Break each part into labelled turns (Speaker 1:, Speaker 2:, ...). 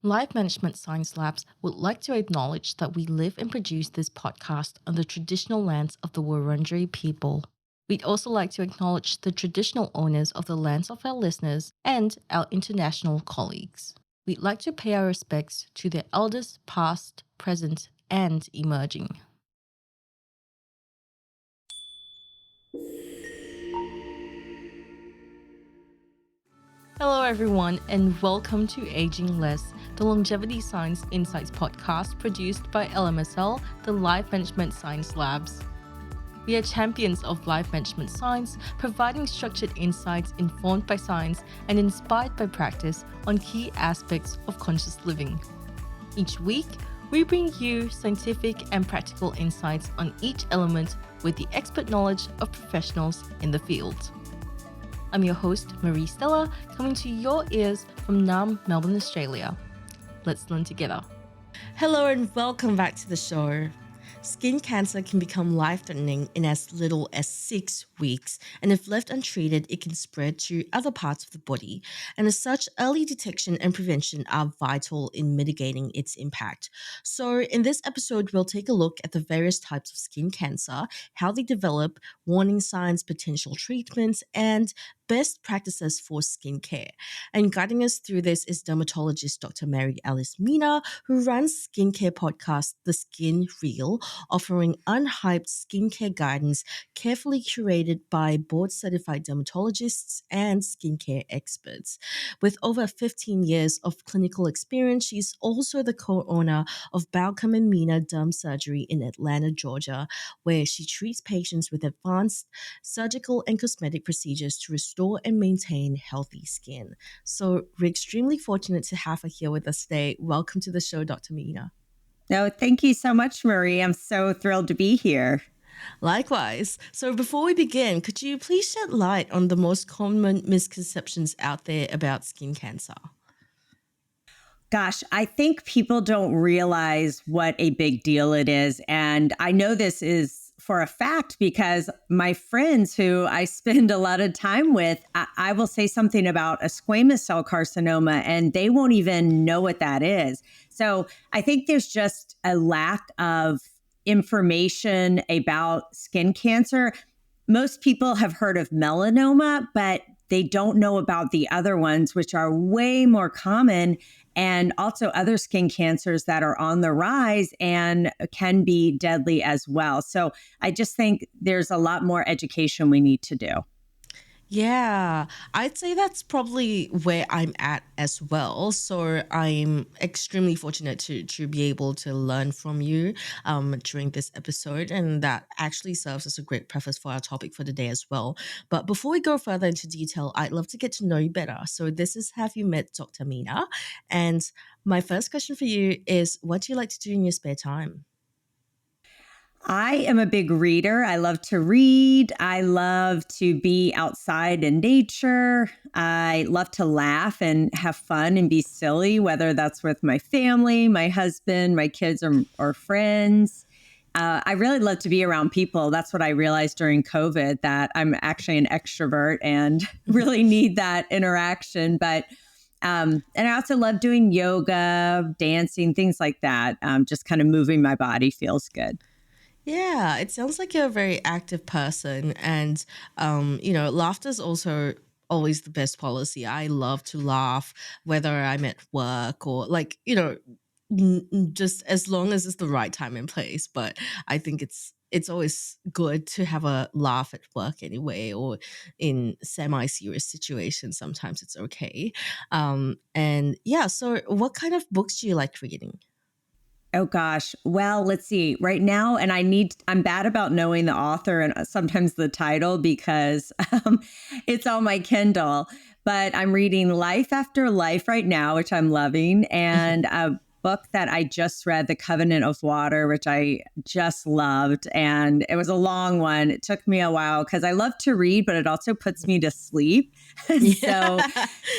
Speaker 1: Life Management Science Labs would like to acknowledge that we live and produce this podcast on the traditional lands of the Wurundjeri people. We'd also like to acknowledge the traditional owners of the lands of our listeners and our international colleagues. We'd like to pay our respects to their elders past, present, and emerging. Hello, everyone, and welcome to Aging Less, the Longevity Science Insights podcast produced by LMSL, the Life Management Science Labs. We are champions of life management science, providing structured insights informed by science and inspired by practice on key aspects of conscious living. Each week, we bring you scientific and practical insights on each element with the expert knowledge of professionals in the field. I'm your host, Marie Stella, coming to your ears from Naarm, Melbourne, Australia. Let's learn together. Hello and welcome back to the show. Skin cancer can become life-threatening in as little as 6 weeks, and if left untreated, it can spread to other parts of the body. And as such, early detection and prevention are vital in mitigating its impact. So in this episode, we'll take a look at the various types of skin cancer, how they develop, warning signs, potential treatments, and best practices for skincare. And guiding us through this is dermatologist Dr. Alice Mina, who runs skincare podcast The Skin Reel, offering unhyped skincare guidance carefully curated by board-certified dermatologists and skincare experts. With over 15 years of clinical experience, she's also the co-owner of Baucom Mina Derm Surgery in Atlanta, Georgia, where she treats patients with advanced surgical and cosmetic procedures to restore and maintain healthy skin. So we're extremely fortunate to have her here with us today. Welcome to the show, Dr. Mina.
Speaker 2: No, thank you so much, Marie. I'm so thrilled to be here.
Speaker 1: Likewise. So before we begin, could you please shed light on the most common misconceptions out there about skin cancer?
Speaker 2: Gosh, I think people don't realize what a big deal it is. And I know this is for a fact because my friends who I spend a lot of time with, I will say something about a squamous cell carcinoma and they won't even know what that is. So I think there's just a lack of information about skin cancer. Most people have heard of melanoma, but they don't know about the other ones, which are way more common, and also other skin cancers that are on the rise and can be deadly as well. So I just think there's a lot more education we need to do.
Speaker 1: Yeah, I'd say that's probably where I'm at as well. So I'm extremely fortunate to be able to learn from you during this episode. And that actually serves as a great preface for our topic for today as well. But before we go further into detail, I'd love to get to know you better. So this is Have You Met Dr. Mina? And my first question for you is, what do you like to do in your spare time?
Speaker 2: I am a big reader. I love to read. I love to be outside in nature. I love to laugh and have fun and be silly, whether that's with my family, my husband, my kids, or friends. I really love to be around people. That's what I realized during COVID, that I'm actually an extrovert and really need that interaction. But and I also love doing yoga, dancing, things like that. Just kind of moving my body feels good.
Speaker 1: Yeah, it sounds like you're a very active person, and laughter is also always the best policy. I love to laugh, whether I'm at work or just as long as it's the right time and place. But I think it's always good to have a laugh at work anyway, or in semi-serious situations. Sometimes it's okay. And yeah, so what kind of books do you like reading?
Speaker 2: Oh gosh. Well, let's see. Right now, and I'm bad about knowing the author and sometimes the title because it's on my Kindle, but I'm reading Life After Life right now, which I'm loving, and a book that I just read, The Covenant of Water, which I just loved. And it was a long one. It took me a while because I love to read, but it also puts me to sleep. so
Speaker 1: Yeah.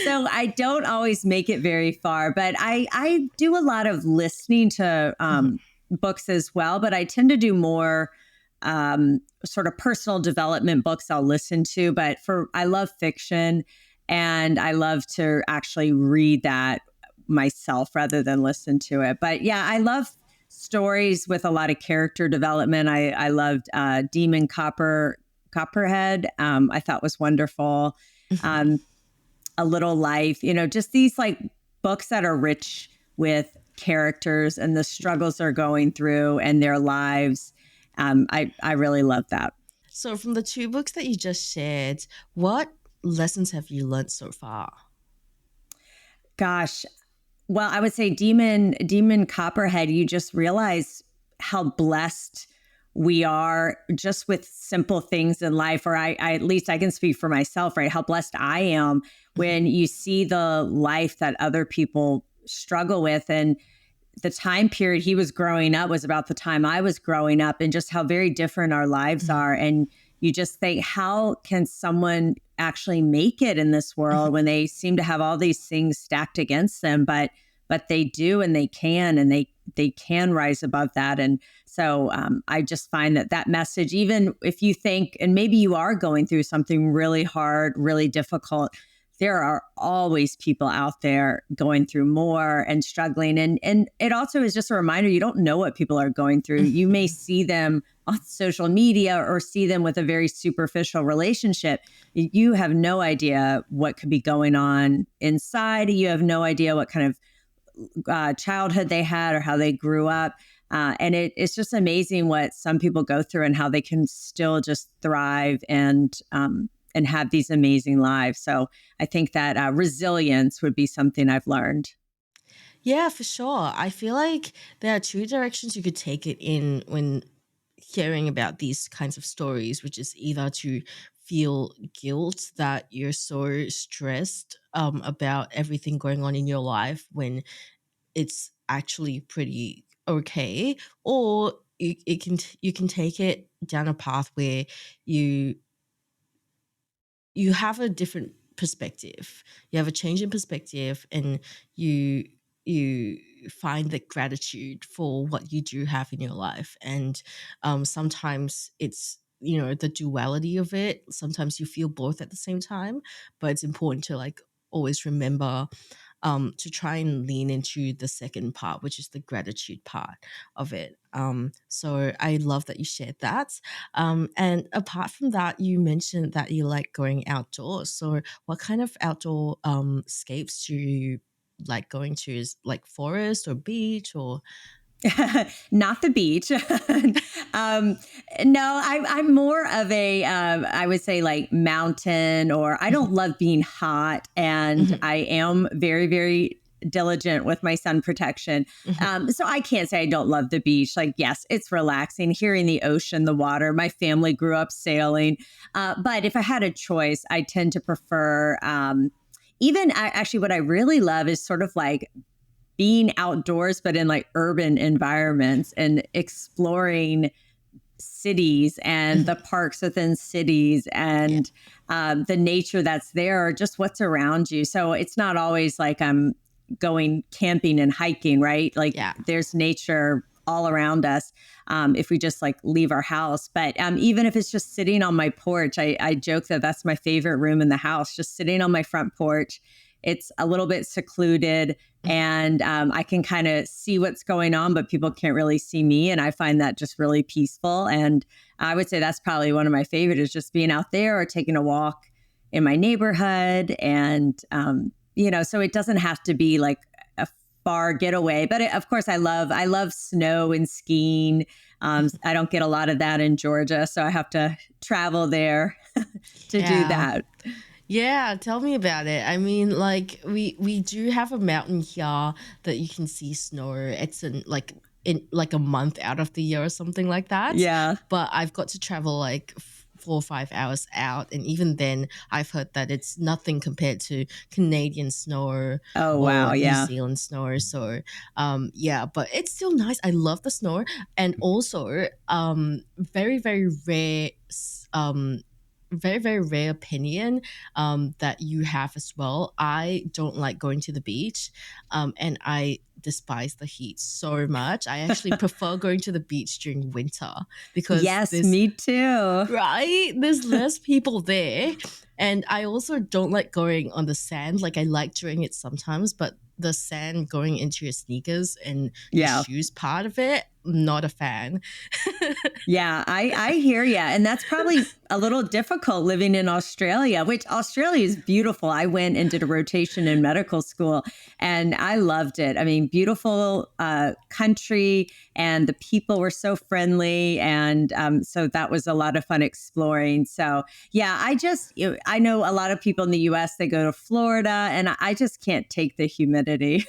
Speaker 2: so I don't always make it very far, but I do a lot of listening to books as well. But I tend to do more sort of personal development books I'll listen to. But I love fiction, and I love to actually read that myself rather than listen to it. But yeah, I love stories with a lot of character development. I loved Demon Copperhead. I thought was wonderful.
Speaker 1: Mhm.
Speaker 2: Um, a Little Life, just these like books that are rich with characters and the struggles they're going through and their lives. I really love that.
Speaker 1: So, from the two books that you just shared, what lessons have you learned so far?
Speaker 2: Gosh, well, I would say Demon Copperhead, you just realize how blessed we are just with simple things in life, or I at least I can speak for myself, right? How blessed I am
Speaker 1: Mhm.
Speaker 2: when you see the life that other people struggle with. And the time period he was growing up was about the time I was growing up, and just how very different our lives
Speaker 1: Mhm.
Speaker 2: are. And you just think, how can someone actually make it in this world
Speaker 1: Mhm.
Speaker 2: when they seem to have all these things stacked against them? But they do, and they can, and they can rise above that. And so I just find that message, even if you think, and maybe you are going through something really hard, really difficult, there are always people out there going through more and struggling. And it also is just a reminder, you don't know what people are going through. You may
Speaker 1: Mhm.
Speaker 2: see them on social media or see them with a very superficial relationship. You have no idea what could be going on inside. You have no idea what kind of childhood they had or how they grew up. And it's just amazing what some people go through and how they can still just thrive and have these amazing lives. So I think that resilience would be something I've learned.
Speaker 1: Yeah, for sure. I feel like there are two directions you could take it in when hearing about these kinds of stories, which is either to feel guilt that you're so stressed about everything going on in your life when it's actually pretty okay, or you can take it down a path where you you have a different perspective. You have a change in perspective, and you you find the gratitude for what you do have in your life. And sometimes it's, the duality of it. Sometimes you feel both at the same time, but it's important to like always remember to try and lean into the second part, which is the gratitude part of it. So I love that you shared that. And apart from that, you mentioned that you like going outdoors. So what kind of outdoor scapes do you like going to? Is like forest or beach or?
Speaker 2: Not the beach. um, no, I'm more of a, I would say like mountain, or I don't
Speaker 1: Mhm.
Speaker 2: love being hot. And
Speaker 1: Mhm.
Speaker 2: I am very, very diligent with my sun protection.
Speaker 1: Mhm.
Speaker 2: So I can't say I don't love the beach. Like, yes, it's relaxing, hearing the ocean, the water. My family grew up sailing. But if I had a choice, I tend to prefer, actually, what I really love is sort of like being outdoors, but in like urban environments and exploring cities and the
Speaker 1: Mhm.
Speaker 2: parks within cities
Speaker 1: Yeah.
Speaker 2: and the nature that's there, or just what's around you. So it's not always like I'm going camping and hiking, right? Like
Speaker 1: Yeah.
Speaker 2: there's nature all around us if we just like leave our house. But even if it's just sitting on my porch, I joke that that's my favorite room in the house, just sitting on my front porch. It's a little bit secluded,
Speaker 1: Mhm.
Speaker 2: and I can kind of see what's going on, but people can't really see me. And I find that just really peaceful. And I would say that's probably one of my favorite, is just being out there or taking a walk in my neighborhood. And, so it doesn't have to be like a far getaway, but of course I love snow and skiing. I don't get a lot of that in Georgia, so I have to travel there to do
Speaker 1: Yeah.
Speaker 2: that.
Speaker 1: Yeah, tell me about it. I mean, like we do have a mountain here that you can see snow. It's in like a month out of the year or something like that.
Speaker 2: Yeah.
Speaker 1: But I've got to travel like 4 or 5 hours out, and even then, I've heard that it's nothing compared to Canadian snow
Speaker 2: Oh,
Speaker 1: or
Speaker 2: wow.
Speaker 1: New
Speaker 2: Yeah.
Speaker 1: Zealand snow. So, yeah, but it's still nice. I love the snow, and also, very rare. Very very rare opinion that you have as well. I don't like going to the beach, and I despise the heat so much. I actually prefer going to the beach during winter because
Speaker 2: Yes, me too.
Speaker 1: right? There's less people there. And I also don't like going on the sand. Like I like doing it sometimes, but the sand going into your sneakers and your
Speaker 2: Yeah.
Speaker 1: shoes part of it, not a fan.
Speaker 2: Yeah, I hear you. And that's probably a little difficult living in Australia, which Australia is beautiful. I went and did a rotation in medical school and I loved it. I mean, beautiful country and the people were so friendly. And so that was a lot of fun exploring. So, yeah, I know a lot of people in the US, they go to Florida and I just can't take the humidity.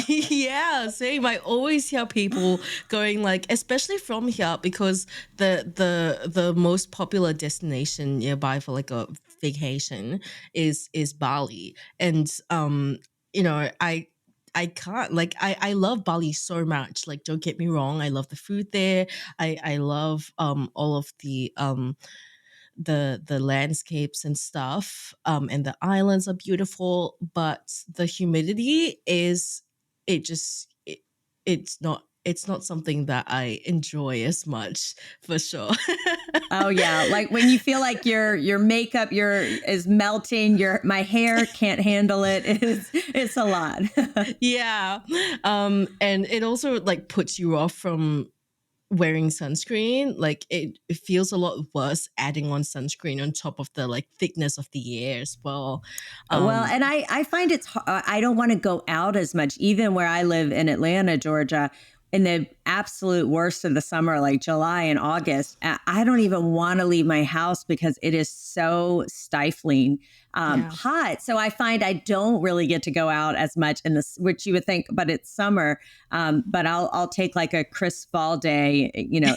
Speaker 1: Yeah, same. I always hear people going like, especially from here, because the most popular destination nearby for like a vacation is Bali, and I can't like I love Bali so much. Like, don't get me wrong, I love the food there. I love all of the landscapes and stuff, and the islands are beautiful, but the humidity is it just it, it's not something that I enjoy as much, for sure.
Speaker 2: Oh yeah, like when you feel like your makeup is melting, my hair can't handle it. It's a lot.
Speaker 1: Yeah. And it also like puts you off from wearing sunscreen. Like it feels a lot worse adding on sunscreen on top of the like thickness of the air as well.
Speaker 2: Well,
Speaker 1: um
Speaker 2: and I find I don't want to go out as much, even where I live in Atlanta, Georgia, in the absolute worst of the summer, like July and August. I don't even want to leave my house because it is so stifling
Speaker 1: yeah.
Speaker 2: hot. So I find I don't really get to go out as much in this, which you would think, but it's summer. But I'll take like a crisp fall day,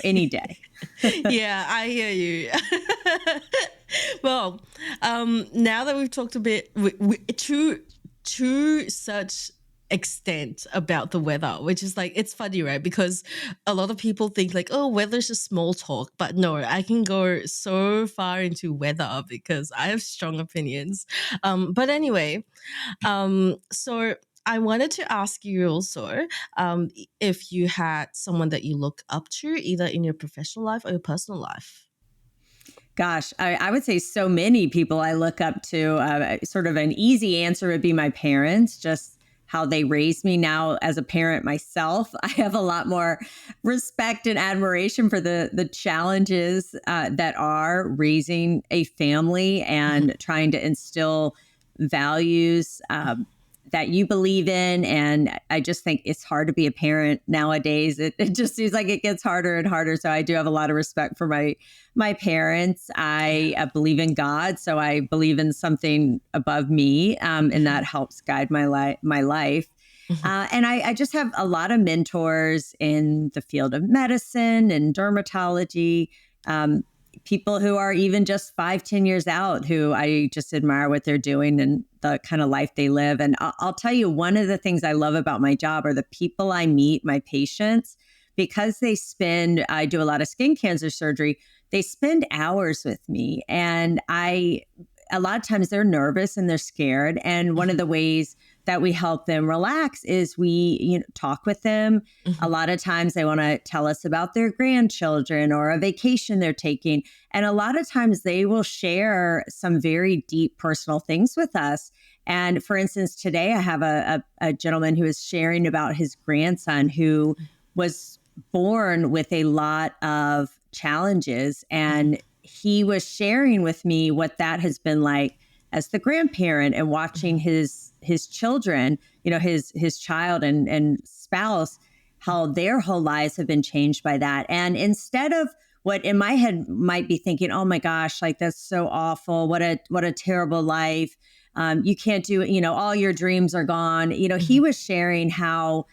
Speaker 2: any day.
Speaker 1: Yeah, I hear you. Well, now that we've talked a bit to such extent about the weather, which is like, it's funny, right? Because a lot of people think like, oh, weather's just small talk, but no, I can go so far into weather because I have strong opinions. But anyway, so I wanted to ask you also, if you had someone that you look up to, either in your professional life or your personal life.
Speaker 2: Gosh, I would say so many people I look up to. Sort of an easy answer would be my parents, just how they raised me. Now, as a parent myself, I have a lot more respect and admiration for the challenges that are raising a family and trying to instill values that you believe in. And I just think it's hard to be a parent nowadays. It just seems like it gets harder and harder. So I do have a lot of respect for my parents. I believe in God, so I believe in something above me, and that helps guide my life. And I just have a lot of mentors in the field of medicine and dermatology. People who are even just 5-10 years out, who I just admire what they're doing and the kind of life they live. And I'll tell you, one of the things I love about my job are the people I meet, my patients, because I do a lot of skin cancer surgery. They spend hours with me, and a lot of times they're nervous and they're scared. And one of the ways that we help them relax is we talk with them. A lot of times they want to tell us about their grandchildren or a vacation they're taking. And a lot of times they will share some very deep personal things with us. And for instance, today I have a gentleman who is sharing about his grandson who was born with a lot of challenges. And he was sharing with me what that has been like as the grandparent and watching his children, his child and spouse, how their whole lives have been changed by that. And instead of what in my head might be thinking, oh my gosh, like that's so awful. What a terrible life. You can't do it. All your dreams are gone. He was sharing how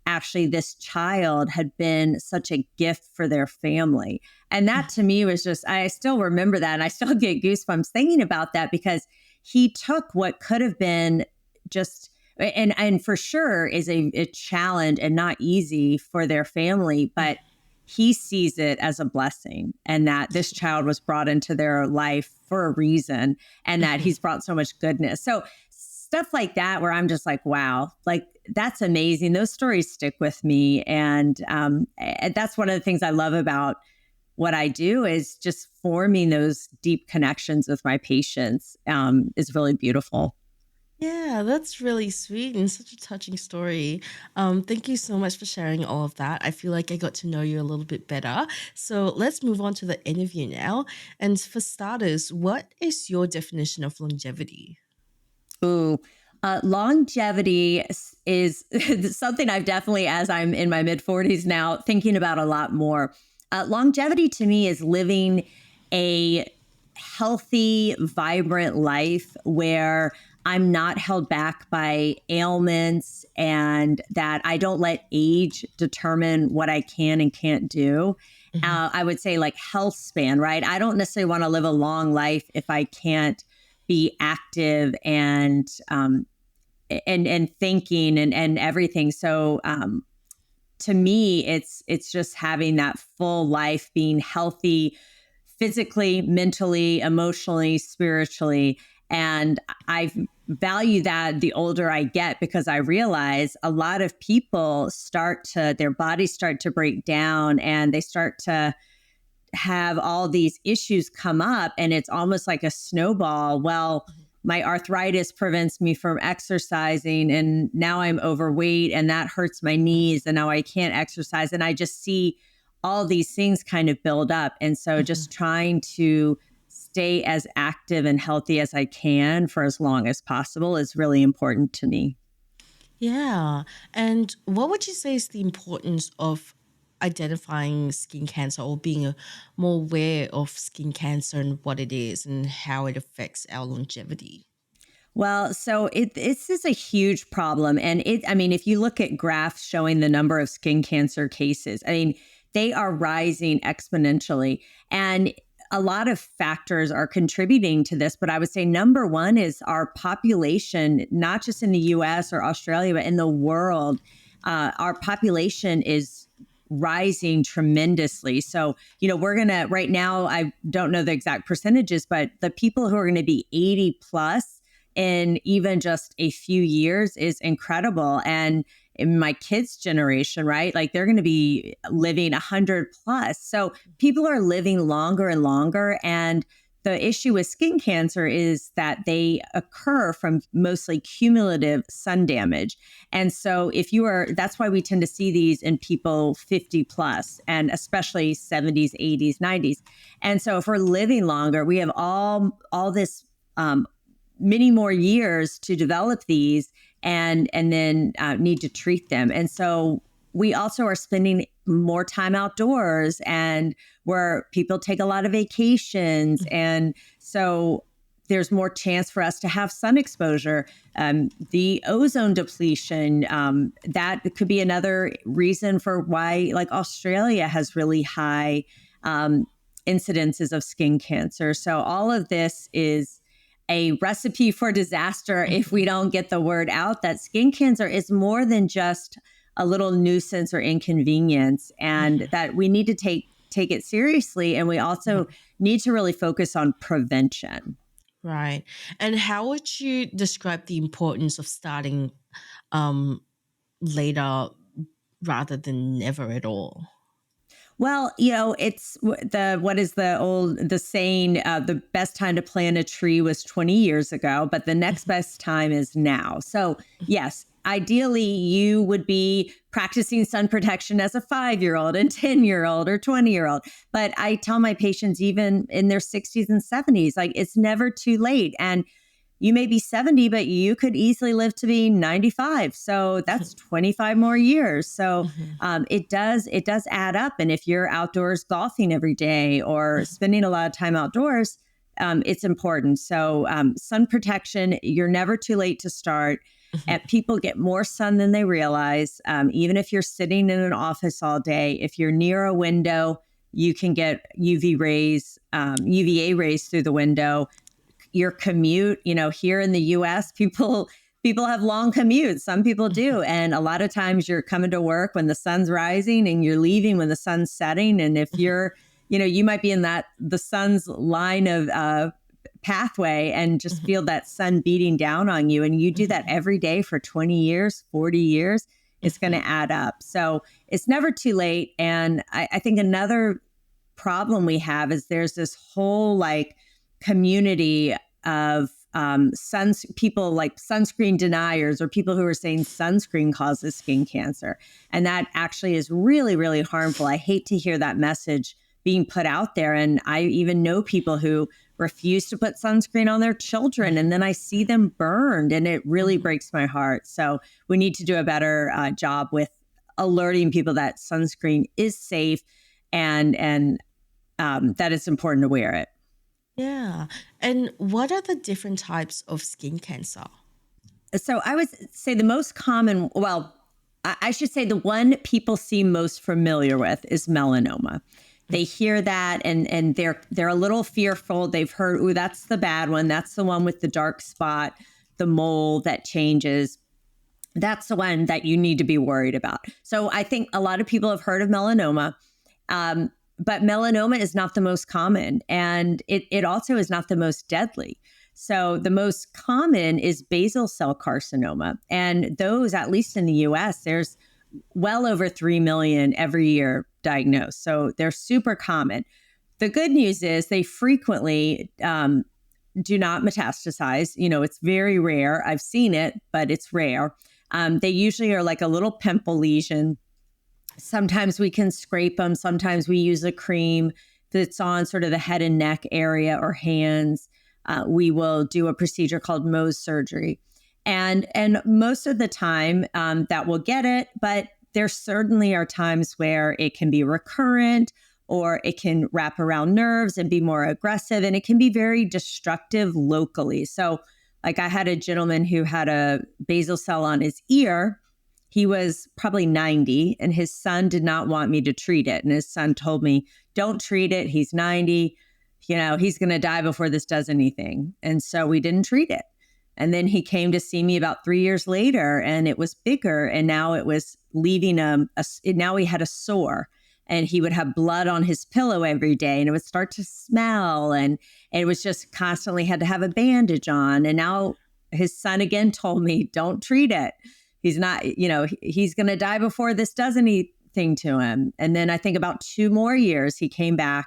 Speaker 2: actually this child had been such a gift for their family. And that to me was just, I still remember that. And I still get goosebumps thinking about that because he took what could have been just, and for sure is a challenge and not easy for their family, but he sees it as a blessing and that this child was brought into their life for a reason and that he's brought so much goodness. So stuff like that, where I'm just like, wow, like that's amazing. Those stories stick with me. And that's one of the things I love about what I do, is just forming those deep connections with my patients, is really beautiful.
Speaker 1: Yeah, that's really sweet and such a touching story. Thank you so much for sharing all of that. I feel like I got to know you a little bit better. So let's move on to the interview now. And for starters, what is your definition of longevity?
Speaker 2: Ooh, longevity is something I've definitely, as I'm in my mid 40s now, thinking about a lot more. Longevity to me is living a healthy, vibrant life where I'm not held back by ailments, and that I don't let age determine what I can and can't do.
Speaker 1: Mhm.
Speaker 2: I would say like health span, right? I don't necessarily want to live a long life if I can't be active and thinking and everything. So to me, it's just having that full life, being healthy physically, mentally, emotionally, spiritually. And I value that the older I get, because I realize a lot of people their bodies start to break down, and they start to have all these issues come up, and it's almost like a snowball. Well, my arthritis prevents me from exercising, and now I'm overweight, and that hurts my knees, and now I can't exercise. And I just see all these things kind of build up. And so
Speaker 1: Mhm.
Speaker 2: just trying to stay as active and healthy as I can for as long as possible is really important to me.
Speaker 1: Yeah. And what would you say is the importance of identifying skin cancer or being more aware of skin cancer and what it is and how it affects our longevity?
Speaker 2: Well, so this is a huge problem. And I mean, if you look at graphs showing the number of skin cancer cases, I mean, they are rising exponentially. And a lot of factors are contributing to this. But I would say number one is our population, not just in the US or Australia, but in the world. Our population is rising tremendously. So, we're going to, right now, I don't know the exact percentages, but the people who are going to be 80 plus in even just a few years is incredible. And in my kids' generation, right? Like they're going to be living 100 plus. So people are living longer and longer. And the issue with skin cancer is that they occur from mostly cumulative sun damage. And so that's why we tend to see these in people 50 plus, and especially 70s, 80s, 90s. And so if we're living longer, we have all this many more years to develop these, and then need to treat them. And so we also are spending more time outdoors, and where people take a lot of vacations. And so there's more chance for us to have sun exposure. The ozone depletion, that could be another reason for why, like, Australia has really high incidences of skin cancer. So all of this is a recipe for disaster if we don't get the word out that skin cancer is more than just a little nuisance or inconvenience, and that we need to take it seriously. And we also need to really focus on prevention.
Speaker 1: Right. And how would you describe the importance of starting um, later rather than never at all?
Speaker 2: Well, it's what is the saying, the best time to plant a tree was 20 years ago, but the next best time is now. So, yes, ideally you would be practicing sun protection as a 5-year-old and 10-year-old or 20-year-old. But I tell my patients, even in their 60s and 70s, like, it's never too late. And you may be 70, but you could easily live to be 95. So that's 25 more years. So it does add up. And if you're outdoors golfing every day or spending a lot of time outdoors, it's important. So sun protection, you're never too late to start. And people get more sun than they realize. Even if you're sitting in an office all day, if you're near a window, you can get UVA rays through the window. Your commute, here in the US, people have long commutes. Some people do. And a lot of times you're coming to work when the sun's rising and you're leaving when the sun's setting. And if you might be in the sun's line of pathway and just feel that sun beating down on you, and you do that every day for 20 years, 40 years, it's going to add up. So it's never too late. And I think another problem we have is there's this whole like community of people like sunscreen deniers, or people who are saying sunscreen causes skin cancer. And that actually is really, really harmful. I hate to hear that message being put out there. And I even know people who refuse to put sunscreen on their children, and then I see them burned, and it really breaks my heart. So we need to do a better job with alerting people that sunscreen is safe, and that it's important to wear it.
Speaker 3: Yeah. And what are the different types of skin cancer?
Speaker 2: So I would say the most common, well, I should say the one people seem most familiar with is melanoma. They hear that and they're a little fearful. They've heard, "Ooh, that's the bad one. That's the one with the dark spot, the mole that changes. That's the one that you need to be worried about." So I think a lot of people have heard of melanoma. But melanoma is not the most common, and it also is not the most deadly. So the most common is basal cell carcinoma. And those, at least in the US, there's well over 3 million every year diagnosed. So they're super common. The good news is they frequently do not metastasize. You know, it's very rare. I've seen it, but it's rare. They usually are like a little pimple lesion. Sometimes we can scrape them. Sometimes we use a cream that's on sort of the head and neck area or hands. We will do a procedure called Mohs surgery. And most of the time that will get it, but there certainly are times where it can be recurrent, or it can wrap around nerves and be more aggressive, and it can be very destructive locally. So like I had a gentleman who had a basal cell on his ear. He was probably 90, and his son did not want me to treat it. And his son told me, "Don't treat it. He's 90. You know, he's going to die before this does anything." And so we didn't treat it. And then he came to see me about 3 years later, and it was bigger. And now it was leaving now he had a sore, and he would have blood on his pillow every day, and it would start to smell. And it was just constantly had to have a bandage on. And now his son again told me, "Don't treat it. He's not, you know, he's going to die before this does anything to him." And then I think about 2 more years, he came back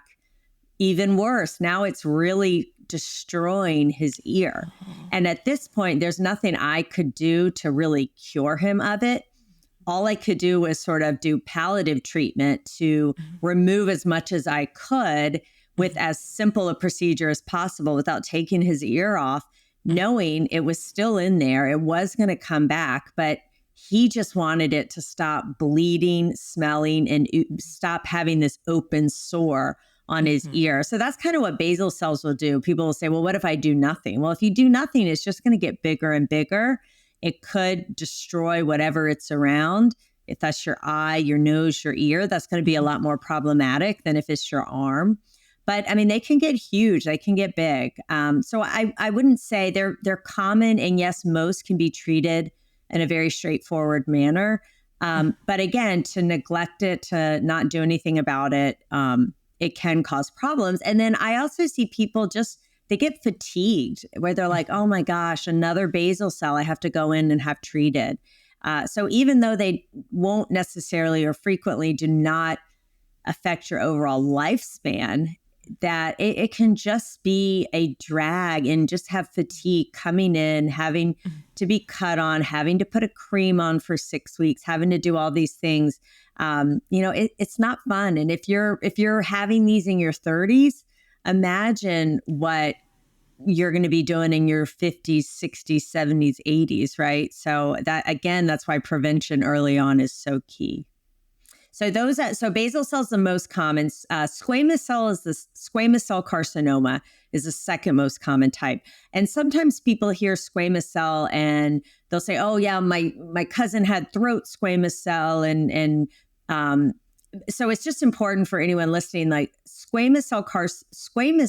Speaker 2: even worse. Now it's really destroying his ear. And at this point, there's nothing I could do to really cure him of it. All I could do was sort of do palliative treatment to remove as much as I could with as simple a procedure as possible without taking his ear off, knowing it was still in there. It was going to come back, but he just wanted it to stop bleeding, smelling, and stop having this open sore on his ear. So that's kind of what basal cells will do. People will say, "Well, what if I do nothing?" Well, if you do nothing, it's just going to get bigger and bigger. It could destroy whatever it's around. If that's your eye, your nose, your ear, that's going to be a lot more problematic than if it's your arm. But I mean, they can get huge. They can get big. So I wouldn't say they're common. And yes, most can be treated in a very straightforward manner. But again, to neglect it, to not do anything about it, it can cause problems. And then I also see people they get fatigued, where they're like, "Oh my gosh, another basal cell I have to go in and have treated." So even though they won't necessarily or frequently do not affect your overall lifespan, that it can just be a drag and just have fatigue coming in, having to be cut on, having to put a cream on for 6 weeks, having to do all these things. It's not fun. And if you're having these in your 30s, imagine what you're going to be doing in your 50s, 60s, 70s, 80s, right? So that's why prevention early on is so key. So basal cell is the most common. Squamous cell carcinoma is the second most common type. And sometimes people hear squamous cell and they'll say, "Oh yeah, my cousin had throat squamous cell," and so it's just important for anyone listening, like squamous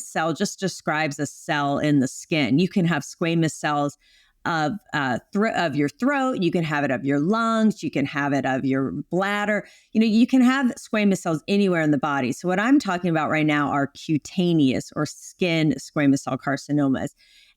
Speaker 2: cell just describes a cell in the skin. You can have squamous cells of your throat. You can have it of your lungs. You can have it of your bladder. You can have squamous cells anywhere in the body. So what I'm talking about right now are cutaneous or skin squamous cell carcinomas.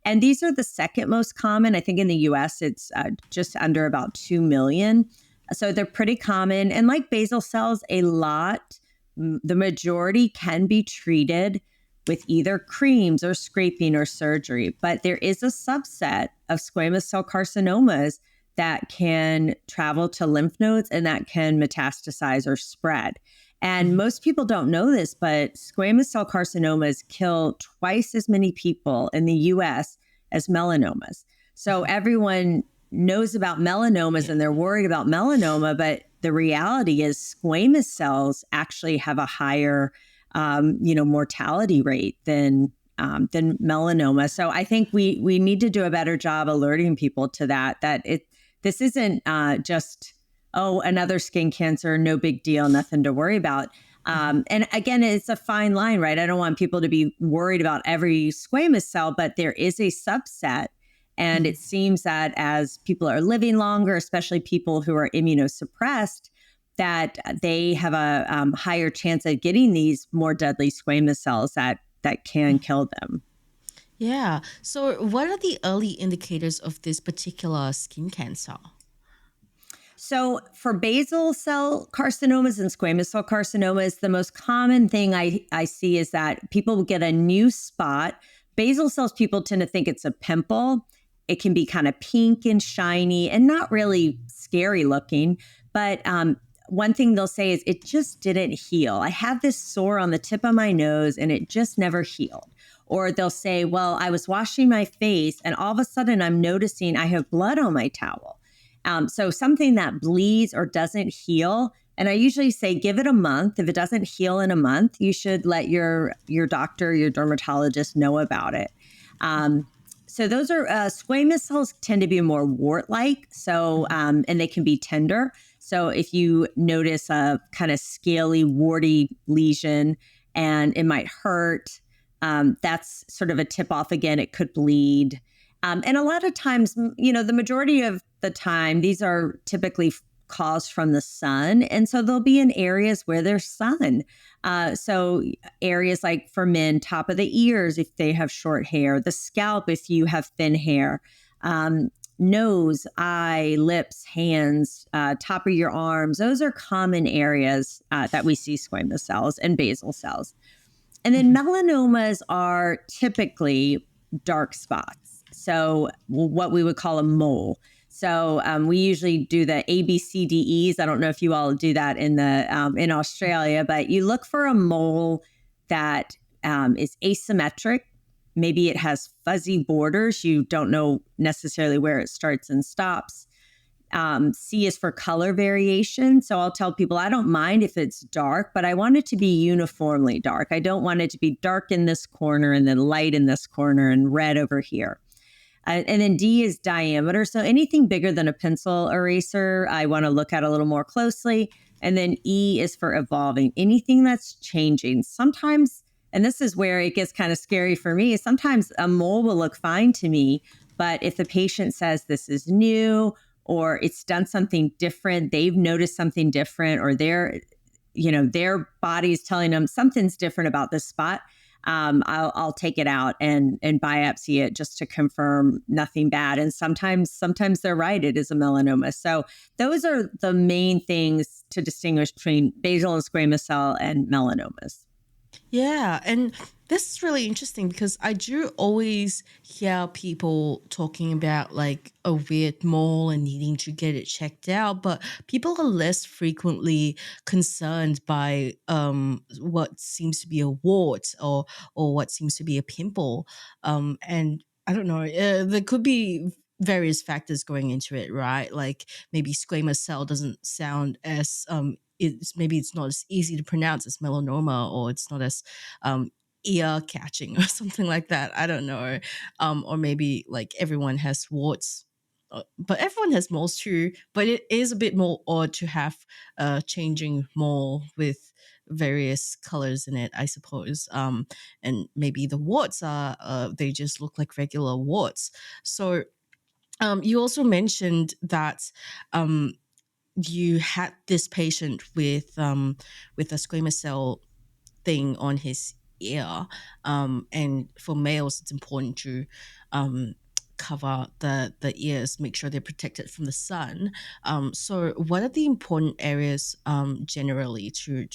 Speaker 2: And these are the second most common. I think in the US, it's just under about 2 million. So they're pretty common. And like basal cells, the majority can be treated with either creams or scraping or surgery. But there is a subset of squamous cell carcinomas that can travel to lymph nodes and that can metastasize or spread. And most people don't know this, but squamous cell carcinomas kill twice as many people in the US as melanomas. So everyone knows about melanomas and they're worried about melanoma, but the reality is squamous cells actually have a higher mortality rate than melanoma. So I think we need to do a better job alerting people to that this isn't just, another skin cancer, no big deal, nothing to worry about. And again, it's a fine line, right? I don't want people to be worried about every squamous cell, but there is a subset. And it seems that as people are living longer, especially people who are immunosuppressed, that they have a higher chance of getting these more deadly squamous cells that can kill them.
Speaker 3: Yeah. So, what are the early indicators of this particular skin cancer?
Speaker 2: So for basal cell carcinomas and squamous cell carcinomas, the most common thing I see is that people will get a new spot. Basal cells, people tend to think it's a pimple. It can be kind of pink and shiny and not really scary looking. But one thing they'll say is it just didn't heal. I have this sore on the tip of my nose and it just never healed. Or they'll say, well, I was washing my face and all of a sudden I'm noticing I have blood on my towel. So something that bleeds or doesn't heal. And I usually say, give it a month. If it doesn't heal in a month, you should let your doctor, your dermatologist know about it. So those are squamous cells tend to be more wart-like. So, and they can be tender. So if you notice a kind of scaly, warty lesion and it might hurt, that's sort of a tip off. Again, it could bleed. And a lot of times, the majority of the time, these are typically caused from the sun. And so they'll be in areas where there's sun. So areas like for men, top of the ears, if they have short hair, the scalp, if you have thin hair, nose, eye, lips, hands, top of your arms. Those are common areas that we see squamous cells and basal cells. And then melanomas are typically dark spots. So what we would call a mole. So we usually do the ABCDEs. I don't know if you all do that in Australia, but you look for a mole that is asymmetric. Maybe it has fuzzy borders. You don't know necessarily where it starts and stops. C is for color variation. So I'll tell people I don't mind if it's dark, but I want it to be uniformly dark. I don't want it to be dark in this corner and then light in this corner and red over here. And then D is diameter. So anything bigger than a pencil eraser, I want to look at a little more closely. And then E is for evolving. Anything that's changing. Sometimes, and this is where it gets kind of scary for me, sometimes a mole will look fine to me, but if the patient says this is new or it's done something different, they've noticed something different, or their body's telling them something's different about this spot, I'll take it out and biopsy it just to confirm nothing bad. And sometimes they're right, it is a melanoma. So those are the main things to distinguish between basal and squamous cell and melanomas.
Speaker 3: Yeah, and this is really interesting because I do always hear people talking about like a weird mole and needing to get it checked out, but people are less frequently concerned by what seems to be a wart or what seems to be a pimple. And I don't know, there could be various factors going into it, right? Like maybe squamous cell doesn't sound as it's not as easy to pronounce as melanoma, or it's not as ear catching or something like that. I don't know. Or maybe like everyone has warts, but everyone has moles too. But it is a bit more odd to have a changing mole with various colors in it, I suppose. And maybe the warts are they just look like regular warts. So You also mentioned that you had this patient with a squamous cell thing on his ear, and for males, it's important to cover the ears, make sure they're protected from the sun. So, what are the important areas generally to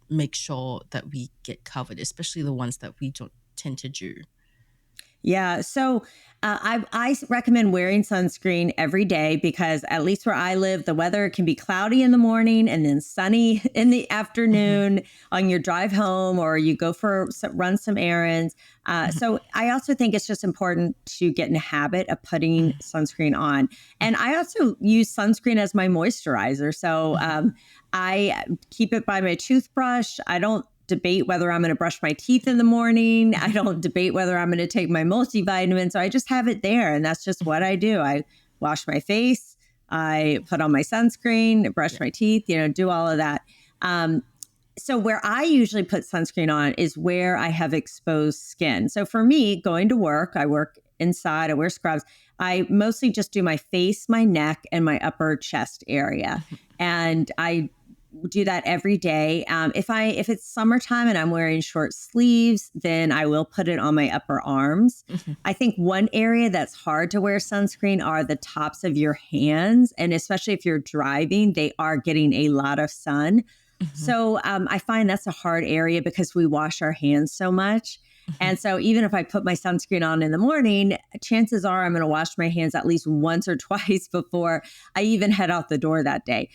Speaker 3: make sure that we get covered, especially the ones that we don't tend to do?
Speaker 2: Yeah. So I recommend wearing sunscreen every day because at least where I live, the weather can be cloudy in the morning and then sunny in the afternoon on your drive home, or you go for run some errands. So I also think it's just important to get in the habit of putting sunscreen on. And I also use sunscreen as my moisturizer. So I keep it by my toothbrush. I don't debate whether I'm going to brush my teeth in the morning. I don't debate whether I'm going to take my multivitamin. So I just have it there. And that's just what I do. I wash my face, I put on my sunscreen, brush my teeth, do all of that. So where I usually put sunscreen on is where I have exposed skin. So for me, going to work, I work inside, I wear scrubs. I mostly just do my face, my neck, and my upper chest area. And I do that every day. If it's summertime and I'm wearing short sleeves, then I will put it on my upper arms. I think one area that's hard to wear sunscreen are the tops of your hands. And especially if you're driving, they are getting a lot of sun. So I find that's a hard area because we wash our hands so much. And so even if I put my sunscreen on in the morning, chances are I'm going to wash my hands at least once or twice before I even head out the door that day.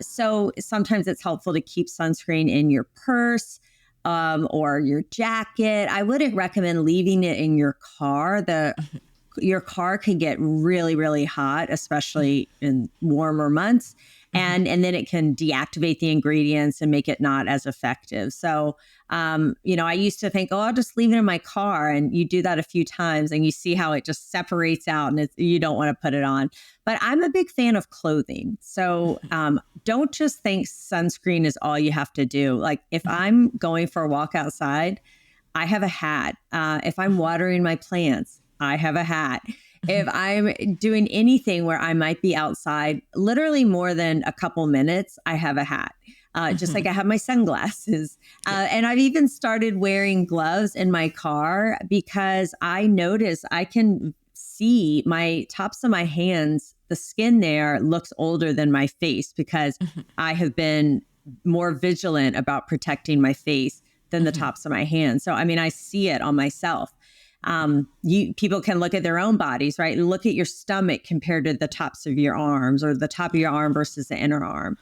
Speaker 2: So sometimes it's helpful to keep sunscreen in your purse or your jacket. I wouldn't recommend leaving it in your car. Your car can get really, really hot, especially in warmer months. And then it can deactivate the ingredients and make it not as effective. So, I used to think, I'll just leave it in my car. And you do that a few times and you see how it just separates out and you don't want to put it on. But I'm a big fan of clothing. So don't just think sunscreen is all you have to do. Like if I'm going for a walk outside, I have a hat. If I'm watering my plants, I have a hat. If I'm doing anything where I might be outside, literally more than a couple minutes, I have a hat. Just like I have my sunglasses. And I've even started wearing gloves in my car because I notice I can see my tops of my hands, the skin there looks older than my face because I have been more vigilant about protecting my face than the tops of my hands. So, I mean, I see it on myself. People can look at their own bodies, right? And look at your stomach compared to the tops of your arms or the top of your arm versus the inner arm.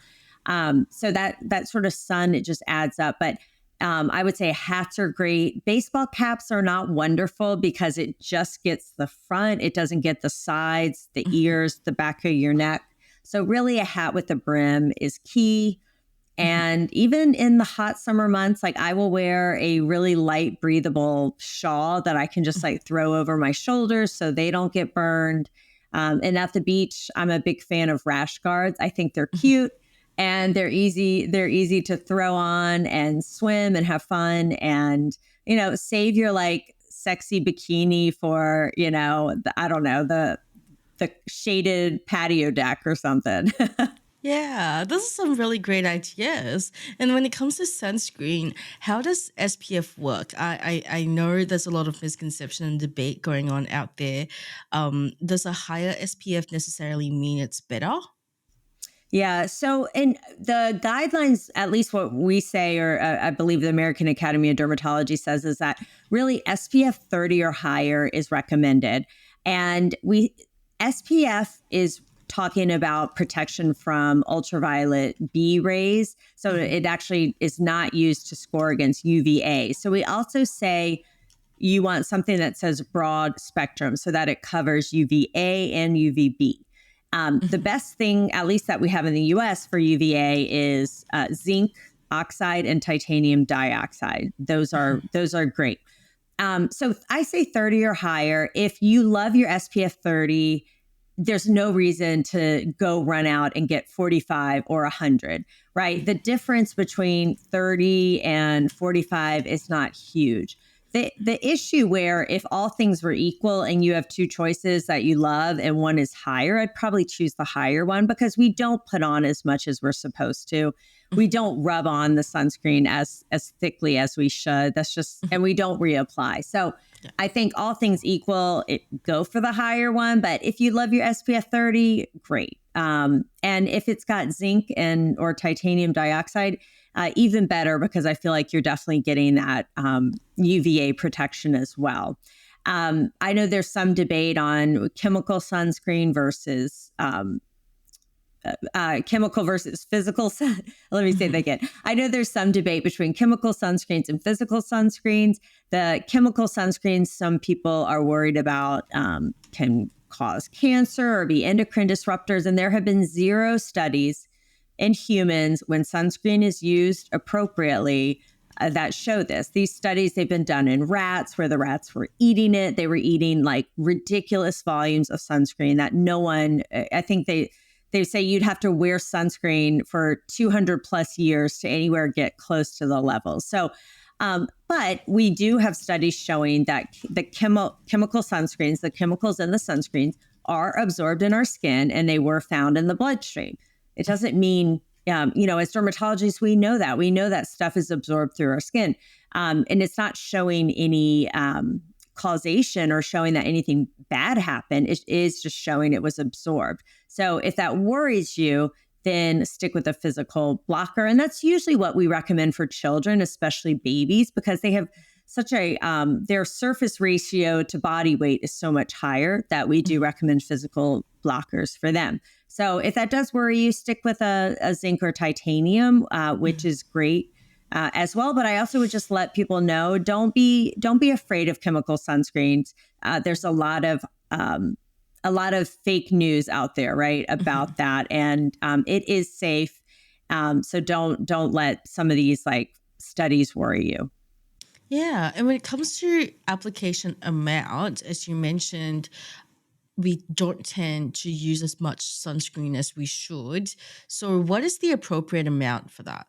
Speaker 2: So that sort of sun, it just adds up. But I would say hats are great. Baseball caps are not wonderful because it just gets the front. It doesn't get the sides, the ears, the back of your neck. So really a hat with a brim is key. And even in the hot summer months, like I will wear a really light, breathable shawl that I can just like throw over my shoulders so they don't get burned. And at the beach, I'm a big fan of rash guards. I think they're cute and they're easy. They're easy to throw on and swim and have fun and, save your like sexy bikini for, the shaded patio deck or something.
Speaker 3: Yeah, those are some really great ideas. And when it comes to sunscreen, how does SPF work? I know there's a lot of misconception and debate going on out there. Does a higher SPF necessarily mean it's better?
Speaker 2: Yeah. So in the guidelines, at least what we say, or I believe the American Academy of Dermatology says, is that really SPF 30 or higher is recommended. And SPF is talking about protection from ultraviolet B rays. So it actually is not used to score against UVA. So we also say you want something that says broad spectrum so that it covers UVA and UVB. The best thing, at least that we have in the US for UVA, is zinc oxide and titanium dioxide. Those are great. So I say 30 or higher. If you love your SPF 30, there's no reason to go run out and get 45 or 100, right? The difference between 30 and 45 is not huge. The issue where if all things were equal and you have two choices that you love and one is higher, I'd probably choose the higher one because we don't put on as much as we're supposed to. We don't rub on the sunscreen as thickly as we should. That's just, and we don't reapply. So I think all things equal, go for the higher one. But if you love your SPF 30, great. And if it's got zinc or titanium dioxide, even better, because I feel like you're definitely getting that UVA protection as well. I know there's some debate on chemical sunscreen versus chemical versus physical. Let me say that again. I know there's some debate between chemical sunscreens and physical sunscreens. The chemical sunscreens, some people are worried about can cause cancer or be endocrine disruptors. And there have been 0 studies in humans when sunscreen is used appropriately that show this. These studies, they've been done in rats where the rats were eating it. They were eating like ridiculous volumes of sunscreen that no one, I think they say you'd have to wear sunscreen for 200 plus years to anywhere get close to the levels. So, but we do have studies showing that the chemical sunscreens, the chemicals in the sunscreens are absorbed in our skin and they were found in the bloodstream. It doesn't mean, as dermatologists, we know that stuff is absorbed through our skin. And it's not showing any causation or showing that anything bad happened. It is just showing it was absorbed. So if that worries you, then stick with a physical blocker. And that's usually what we recommend for children, especially babies, because they have such a, their surface ratio to body weight is so much higher that we do recommend physical blockers for them. So if that does worry you, stick with a zinc or titanium, which is great as well. But I also would just let people know, don't be afraid of chemical sunscreens. There's a lot of fake news out there, right, about that. And it is safe. So don't let some of these like studies worry you.
Speaker 3: Yeah. And when it comes to application amount, as you mentioned, we don't tend to use as much sunscreen as we should. So what is the appropriate amount for that?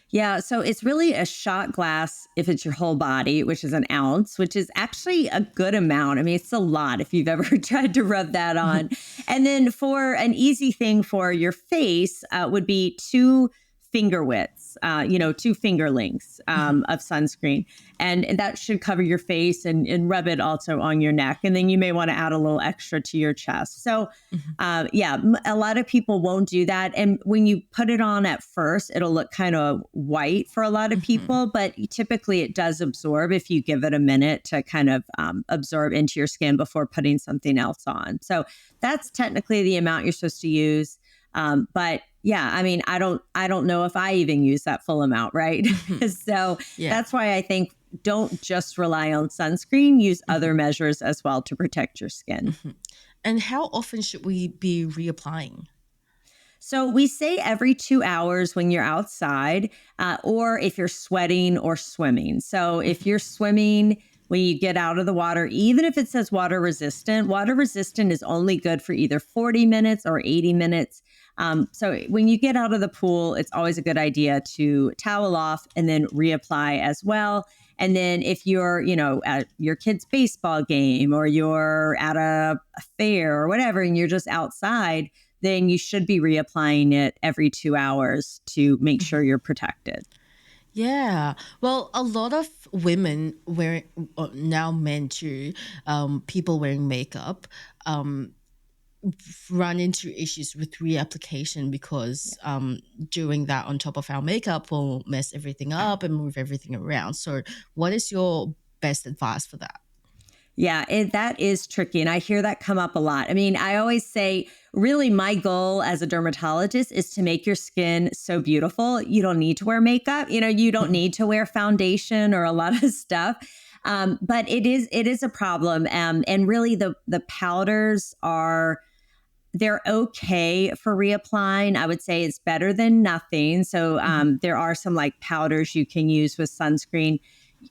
Speaker 2: Yeah, so it's really a shot glass if it's your whole body, which is an ounce, which is actually a good amount. I mean, it's a lot if you've ever tried to rub that on. And then for an easy thing for your face would be 2 finger widths, 2 finger lengths of sunscreen. And that should cover your face and rub it also on your neck. And then you may want to add a little extra to your chest. So a lot of people won't do that. And when you put it on at first, it'll look kind of white for a lot of people, but typically it does absorb if you give it a minute to kind of absorb into your skin before putting something else on. So that's technically the amount you're supposed to use. But yeah, I mean, I don't know if I even use that full amount, right? So that's why I think don't just rely on sunscreen, use other measures as well to protect your skin.
Speaker 3: And how often should we be reapplying?
Speaker 2: So we say every 2 hours when you're outside, or if you're sweating or swimming. So if you're swimming, when you get out of the water, even if it says water resistant is only good for either 40 minutes or 80 minutes. So when you get out of the pool, it's always a good idea to towel off and then reapply as well. And then if you're, at your kid's baseball game or you're at a fair or whatever, and you're just outside, then you should be reapplying it every 2 hours to make sure you're protected.
Speaker 3: Yeah. Well, a lot of women now men too, people wearing makeup, run into issues with reapplication because doing that on top of our makeup will mess everything up and move everything around. So what is your best advice for that?
Speaker 2: Yeah, that is tricky. And I hear that come up a lot. I mean, I always say, really, my goal as a dermatologist is to make your skin so beautiful. You don't need to wear makeup. You don't need to wear foundation or a lot of stuff. But it is a problem. And really, the powders they're okay for reapplying. I would say it's better than nothing. So there are some like powders you can use with sunscreen.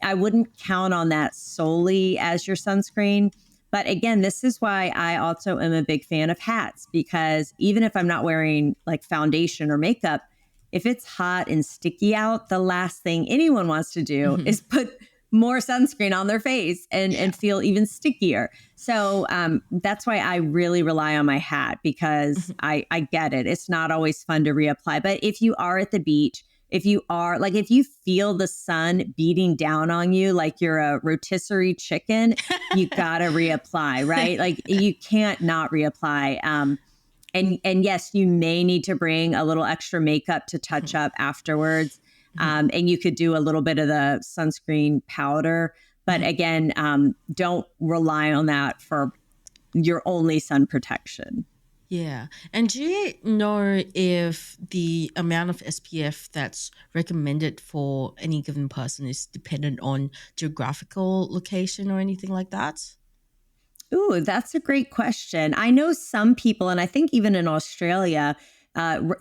Speaker 2: I wouldn't count on that solely as your sunscreen. But again, this is why I also am a big fan of hats, because even if I'm not wearing like foundation or makeup, if it's hot and sticky out, the last thing anyone wants to do is put more sunscreen on their face and feel even stickier. So that's why I really rely on my hat, because I get it. It's not always fun to reapply. But if you are at the beach, if you feel the sun beating down on you like you're a rotisserie chicken, you got to reapply, right? Like you can't not reapply. And yes, you may need to bring a little extra makeup to touch up afterwards. And you could do a little bit of the sunscreen powder. But again, don't rely on that for your only sun protection.
Speaker 3: Yeah. And do you know if the amount of SPF that's recommended for any given person is dependent on geographical location or anything like that?
Speaker 2: Ooh, that's a great question. I know some people, and I think even in Australia,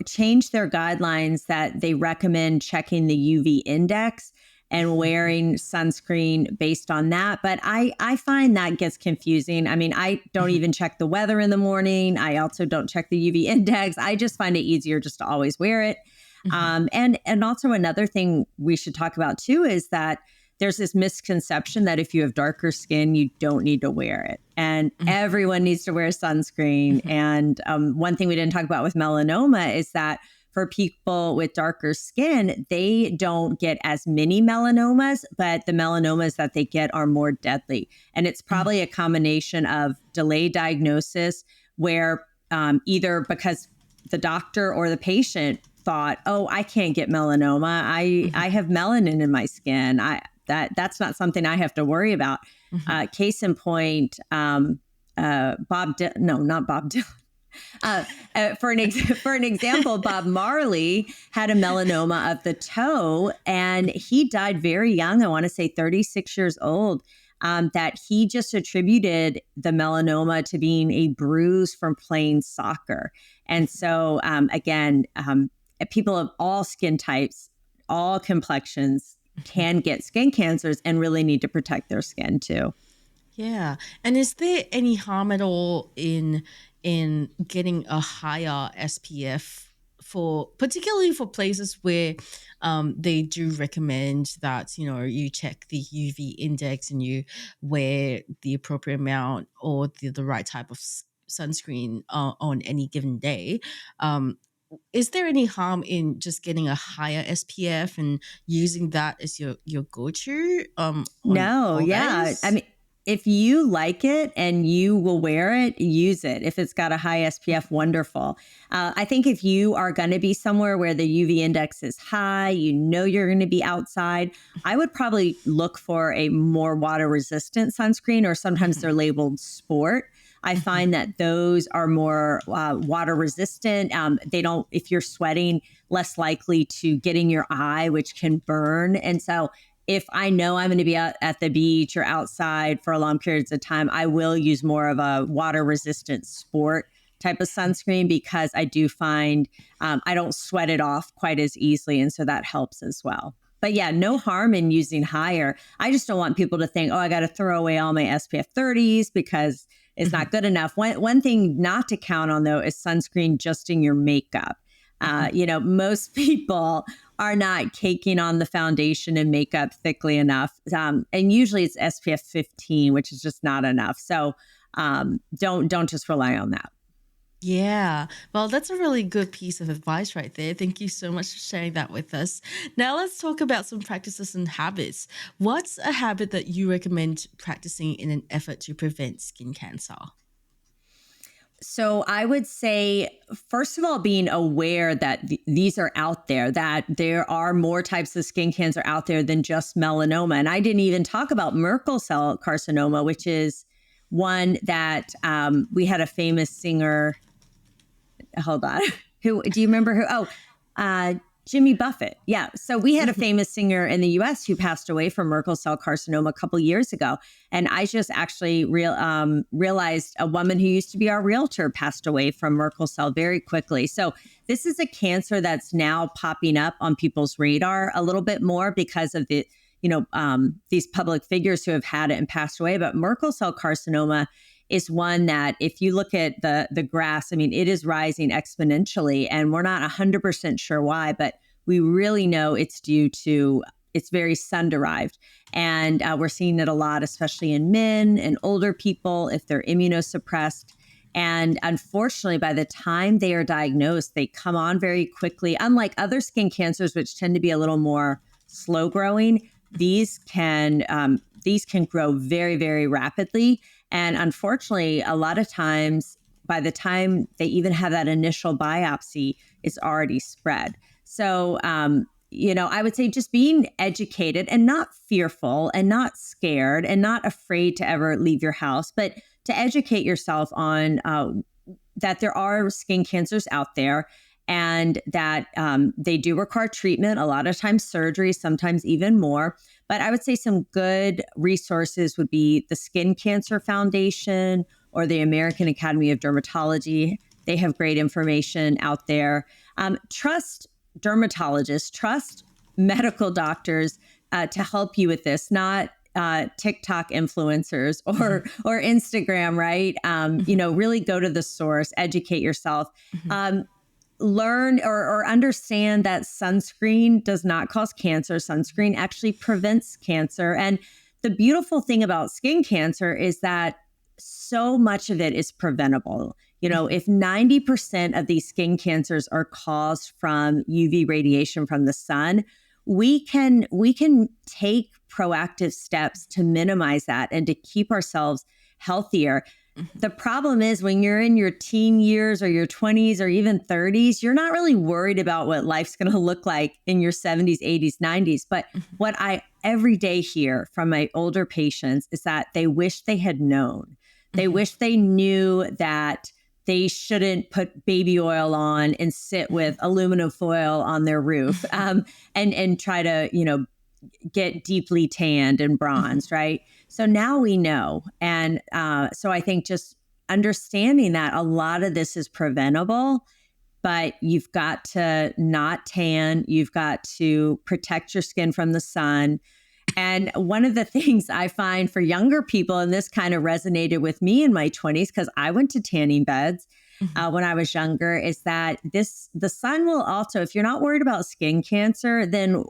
Speaker 2: changed their guidelines that they recommend checking the UV index and wearing sunscreen based on that. But I find that gets confusing. I mean, I don't even check the weather in the morning. I also don't check the UV index. I just find it easier just to always wear it. And also another thing we should talk about too is that there's this misconception that if you have darker skin, you don't need to wear it. And everyone needs to wear sunscreen. And one thing we didn't talk about with melanoma is that for people with darker skin, they don't get as many melanomas, but the melanomas that they get are more deadly. And it's probably a combination of delayed diagnosis where either because the doctor or the patient thought, oh, I can't get melanoma. I have melanin in my skin. That's not something I have to worry about. Case in point, not Bob Dylan. For an example, Bob Marley had a melanoma of the toe, and he died very young. I want to say 36 years old. That he just attributed the melanoma to being a bruise from playing soccer. And so, people of all skin types, all complexions can get skin cancers and really need to protect their skin too.
Speaker 3: Yeah. And is there any harm at all in getting a higher SPF particularly for places where they do recommend that, you check the UV index and you wear the appropriate amount or the right type of sunscreen on any given day? Is there any harm in just getting a higher SPF and using that as your go-to?
Speaker 2: No, yeah. I mean, if you like it and you will wear it, use it. If it's got a high SPF, wonderful. I think if you are going to be somewhere where the UV index is high, you're going to be outside, I would probably look for a more water resistant sunscreen, or sometimes they're labeled sport. I find that those are more water resistant. If you're sweating, less likely to get in your eye, which can burn. And so if I know I'm going to be out at the beach or outside for long periods of time, I will use more of a water resistant sport type of sunscreen, because I do find I don't sweat it off quite as easily. And so that helps as well. But yeah, no harm in using higher. I just don't want people to think, oh, I got to throw away all my SPF 30s because it's not good enough. One thing not to count on, though, is sunscreen just in your makeup. Most people are not caking on the foundation and makeup thickly enough. And usually it's SPF 15, which is just not enough. So don't just rely on that.
Speaker 3: Yeah, well, that's a really good piece of advice right there. Thank you so much for sharing that with us. Now let's talk about some practices and habits. What's a habit that you recommend practicing in an effort to prevent skin cancer?
Speaker 2: So I would say, first of all, being aware that these are out there, that there are more types of skin cancer out there than just melanoma. And I didn't even talk about Merkel cell carcinoma, which is one that we had a famous singer. Hold on. Who do you remember? Jimmy Buffett. Yeah. So we had a famous singer in the US who passed away from Merkel cell carcinoma a couple years ago. And I just actually realized a woman who used to be our realtor passed away from Merkel cell very quickly. So this is a cancer that's now popping up on people's radar a little bit more because of these public figures who have had it and passed away. But Merkel cell carcinoma is one that, if you look at the graphs, I mean, it is rising exponentially, and we're not 100% sure why, but we really know it's due to it's very sun derived. And we're seeing it a lot, especially in men and older people if they're immunosuppressed. And unfortunately, by the time they are diagnosed, they come on very quickly. Unlike other skin cancers, which tend to be a little more slow growing, these can grow very, very rapidly. And unfortunately, a lot of times, by the time they even have that initial biopsy, it's already spread. So, I would say just being educated and not fearful and not scared and not afraid to ever leave your house, but to educate yourself on that there are skin cancers out there and that they do require treatment, a lot of times surgery, sometimes even more. But I would say some good resources would be the Skin Cancer Foundation or the American Academy of Dermatology. They have great information out there. Trust dermatologists, trust medical doctors to help you with this, not TikTok influencers or Instagram, right? Really go to the source, educate yourself. Learn or understand that sunscreen does not cause cancer. Sunscreen actually prevents cancer. And the beautiful thing about skin cancer is that so much of it is preventable. If 90% of these skin cancers are caused from UV radiation from the sun, we can take proactive steps to minimize that and to keep ourselves healthier. The problem is when you're in your teen years or your 20s or even 30s, you're not really worried about what life's going to look like in your 70s, 80s, 90s. But what I every day hear from my older patients is that they wish they had known. They wish they knew that they shouldn't put baby oil on and sit with aluminum foil on their roof and try to, get deeply tanned and bronzed, right? So now we know. And so I think just understanding that a lot of this is preventable, but you've got to not tan. You've got to protect your skin from the sun. And one of the things I find for younger people, and this kind of resonated with me in my 20s, because I went to tanning beds when I was younger, is that the sun will also, if you're not worried about skin cancer, then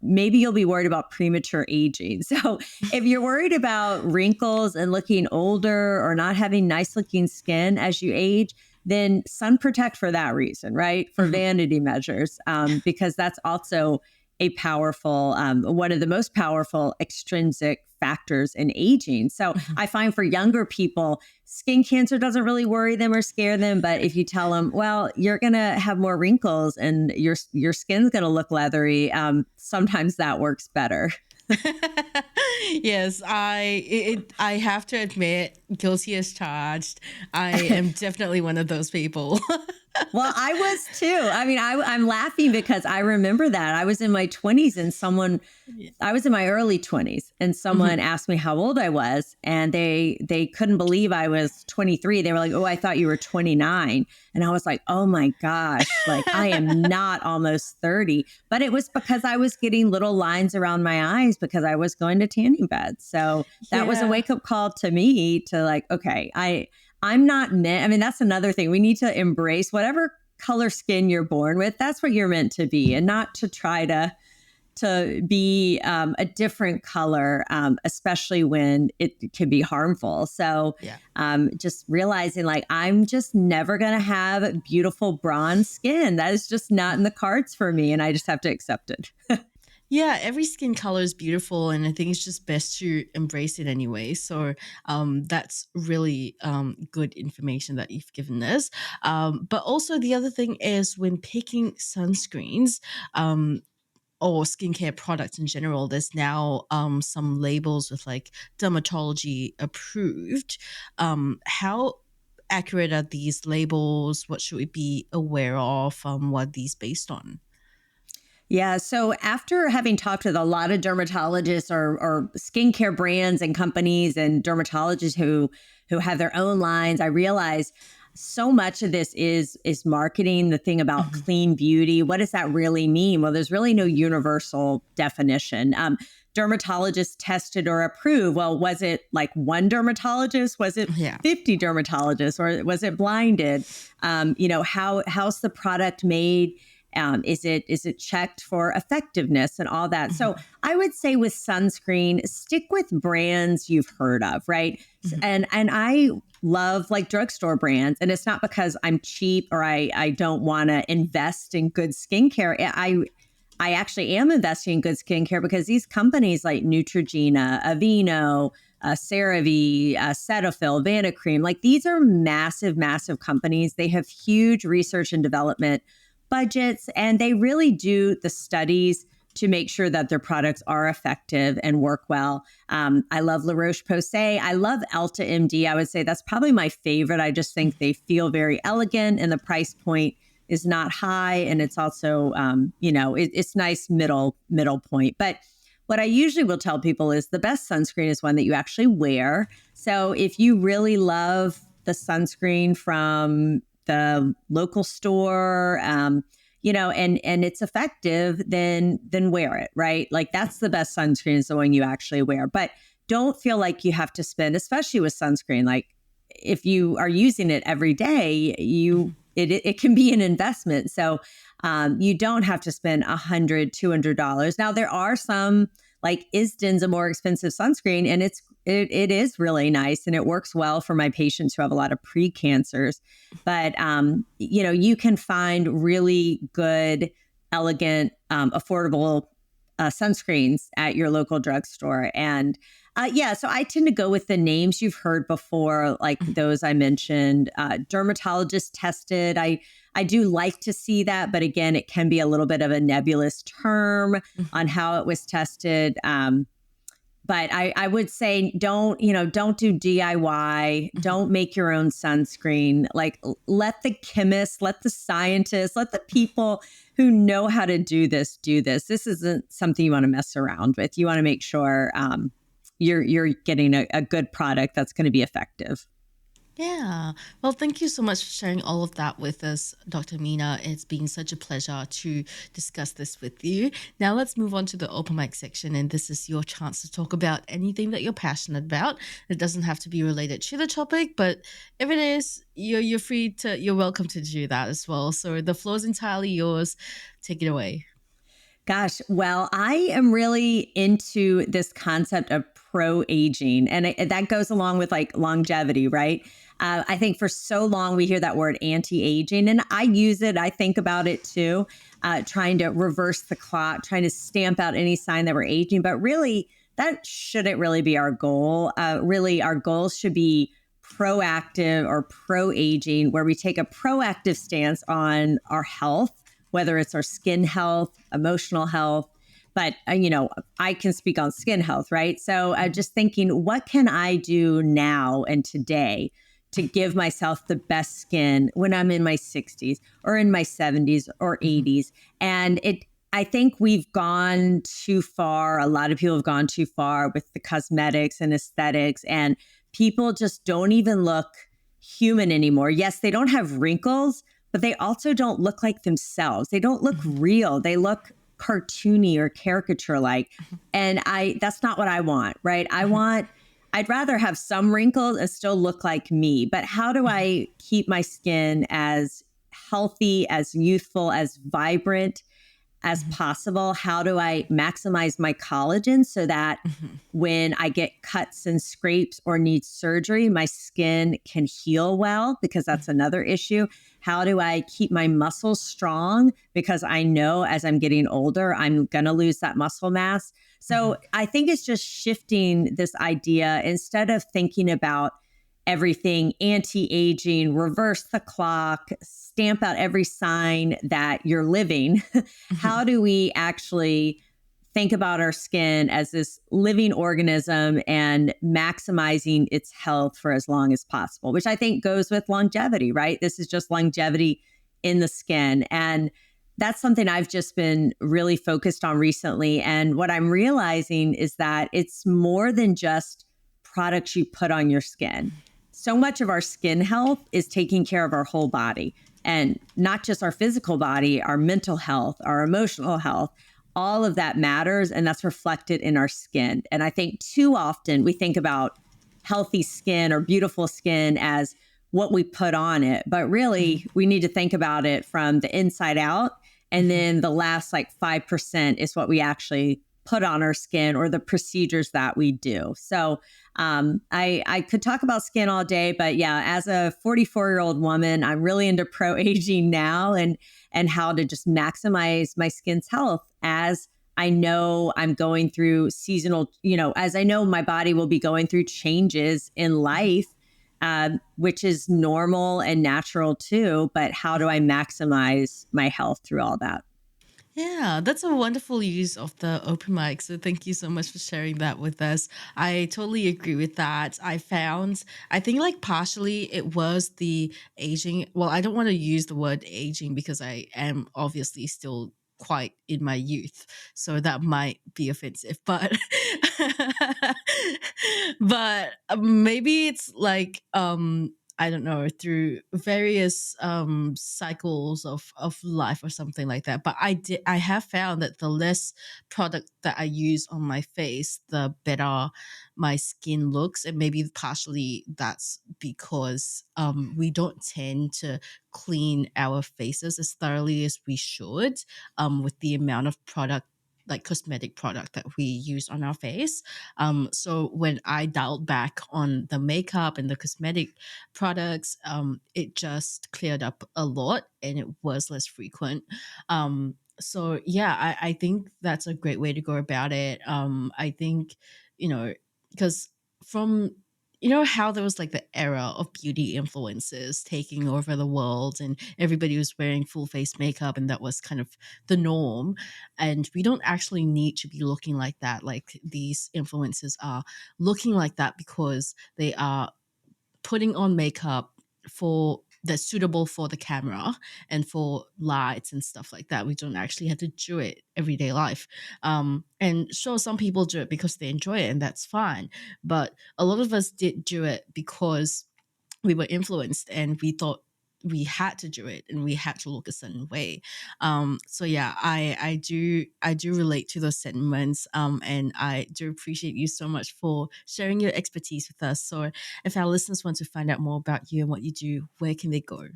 Speaker 2: maybe you'll be worried about premature aging. So if you're worried about wrinkles and looking older or not having nice looking skin as you age, then sun protect for that reason, right? For vanity measures, because that's also a powerful, one of the most powerful extrinsic factors in aging. So I find for younger people, skin cancer doesn't really worry them or scare them. But if you tell them, well, you're going to have more wrinkles and your skin's going to look leathery, sometimes that works better.
Speaker 3: Yes, I have to admit, guilty as charged. I am definitely one of those people.
Speaker 2: Well, I was too. I mean, I'm laughing because I remember that I was in my 20s and I was in my early 20s and someone asked me how old I was and they couldn't believe I was 23. They were like, "Oh, I thought you were 29." And I was like, "Oh my gosh, like I am not almost 30." But it was because I was getting little lines around my eyes because I was going to tanning beds. So that was a wake-up call to me to like, okay, I'm not meant. I mean, that's another thing. We need to embrace whatever color skin you're born with. That's what you're meant to be, and not to try to be a different color, especially when it can be harmful. So just realizing like, I'm just never going to have beautiful bronze skin. That is just not in the cards for me. And I just have to accept it.
Speaker 3: Yeah, every skin color is beautiful, and I think it's just best to embrace it anyway. So that's really good information that you've given us. But also the other thing is when picking sunscreens or skincare products in general, there's now some labels with like dermatology approved. How accurate are these labels? What should we be aware of? What are these based on?
Speaker 2: Yeah. So after having talked with a lot of dermatologists or skincare brands and companies and dermatologists who have their own lines, I realized so much of this is marketing. The thing about clean beauty, what does that really mean? Well, there's really no universal definition. Dermatologists tested or approved. Well, was it like one dermatologist? Was it 50 dermatologists, or was it blinded? How's the product made? Is it checked for effectiveness and all that? So I would say with sunscreen, stick with brands you've heard of, right? And I love like drugstore brands, and it's not because I'm cheap or I don't want to invest in good skincare. I actually am investing in good skincare because these companies like Neutrogena, Aveeno, CeraVe, Cetaphil, Vanicream, like these are massive, massive companies. They have huge research and development budgets, and they really do the studies to make sure that their products are effective and work well. I love La Roche-Posay. I love Elta MD. I would say that's probably my favorite. I just think they feel very elegant, and the price point is not high, and it's also, it's nice middle point. But what I usually will tell people is the best sunscreen is one that you actually wear. So if you really love the sunscreen from the local store, and it's effective, then wear it, right? Like that's the best sunscreen is the one you actually wear. But don't feel like you have to spend, especially with sunscreen, like if you are using it every day, it can be an investment. So you don't have to spend $100, $200. Now there are some, like Isden's a more expensive sunscreen, and it is really nice and it works well for my patients who have a lot of precancers. But you can find really good, elegant, affordable sunscreens at your local drugstore. And so I tend to go with the names you've heard before, like those I mentioned. Dermatologist tested. I do like to see that, but again, it can be a little bit of a nebulous term on how it was tested. But I would say don't do DIY. Don't make your own sunscreen. Like let the chemists, let the scientists, let the people who know how to do this. This isn't something you want to mess around with. You want to make sure you're getting a good product that's going to be effective.
Speaker 3: Yeah. Well, thank you so much for sharing all of that with us, Dr. Mina. It's been such a pleasure to discuss this with you. Now let's move on to the open mic section, and this is your chance to talk about anything that you're passionate about. It doesn't have to be related to the topic, but if it is, you're welcome to do that as well. So the floor is entirely yours. Take it away.
Speaker 2: Gosh, well, I am really into this concept of pro-aging, and that goes along with like longevity, right? I think for so long we hear that word anti-aging, and I use it. I think about it too, trying to reverse the clock, trying to stamp out any sign that we're aging. But really, that shouldn't really be our goal. Really, our goals should be proactive or pro-aging, where we take a proactive stance on our health, whether it's our skin health, emotional health. But, I can speak on skin health, right? So just thinking, what can I do now and today to give myself the best skin when I'm in my 60s or in my 70s or 80s? And I think we've gone too far. A lot of people have gone too far with the cosmetics and aesthetics, and people just don't even look human anymore. Yes, they don't have wrinkles, but they also don't look like themselves. They don't look real. They look cartoony or caricature-like. And that's not what I want, right? I'd rather have some wrinkles and still look like me. But how do I keep my skin as healthy, as youthful, as vibrant as possible? How do I maximize my collagen so that when I get cuts and scrapes or need surgery, my skin can heal well? Because that's another issue. How do I keep my muscles strong? Because I know as I'm getting older, I'm going to lose that muscle mass. So I think it's just shifting this idea. Instead of thinking about everything anti-aging, reverse the clock, stamp out every sign that you're living, how do we actually think about our skin as this living organism and maximizing its health for as long as possible, which I think goes with longevity, right? This is just longevity in the skin. And that's something I've just been really focused on recently. And what I'm realizing is that it's more than just products you put on your skin. So much of our skin health is taking care of our whole body, and not just our physical body, our mental health, our emotional health. All of that matters, and that's reflected in our skin. And I think too often we think about healthy skin or beautiful skin as what we put on it, but really we need to think about it from the inside out And then the last like 5% is what we actually put on our skin or the procedures that we do. So I could talk about skin all day, but yeah, as a 44-year-old woman, I'm really into pro-aging now and how to just maximize my skin's health as I know I'm going through seasonal, as I know my body will be going through changes in life, which is normal and natural too. But how do I maximize my health through all that?
Speaker 3: Yeah, that's a wonderful use of the open mic. So thank you so much for sharing that with us. I totally agree with that. I think like partially it was the aging. Well, I don't want to use the word aging because I am obviously still quite in my youth. So that might be offensive, but but maybe it's like I don't know, through various cycles of life or something like that. But I have found that the less product that I use on my face, the better my skin looks. And maybe partially that's because we don't tend to clean our faces as thoroughly as we should with the amount of product, like cosmetic product that we use on our face. So when I dialed back on the makeup and the cosmetic products, it just cleared up a lot and it was less frequent. So yeah, I think that's a great way to go about it. I think, because from how there was like the era of beauty influencers taking over the world and everybody was wearing full face makeup and that was kind of the norm, and we don't actually need to be looking like that. Like these influencers are looking like that because they are putting on makeup for that's suitable for the camera and for lights and stuff like that. We don't actually have to do it everyday life. And sure, some people do it because they enjoy it, and that's fine. But a lot of us did do it because we were influenced and we thought we had to do it and we had to look a certain way. So yeah, I do relate to those sentiments, and I do appreciate you so much for sharing your expertise with us. So if our listeners want to find out more about you and what you do, where can they go?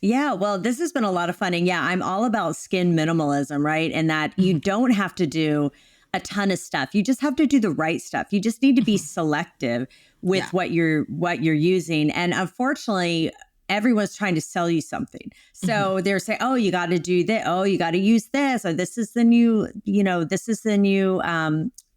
Speaker 2: Yeah, well, this has been a lot of fun. And yeah, I'm all about skin minimalism, right? And that you don't have to do a ton of stuff. You just have to do the right stuff. You just need to be selective
Speaker 3: Yeah.
Speaker 2: with what you're using. And unfortunately, everyone's trying to sell you something. So they're saying, "Oh, you got to do this. Oh, you got to use this. Or this is the new,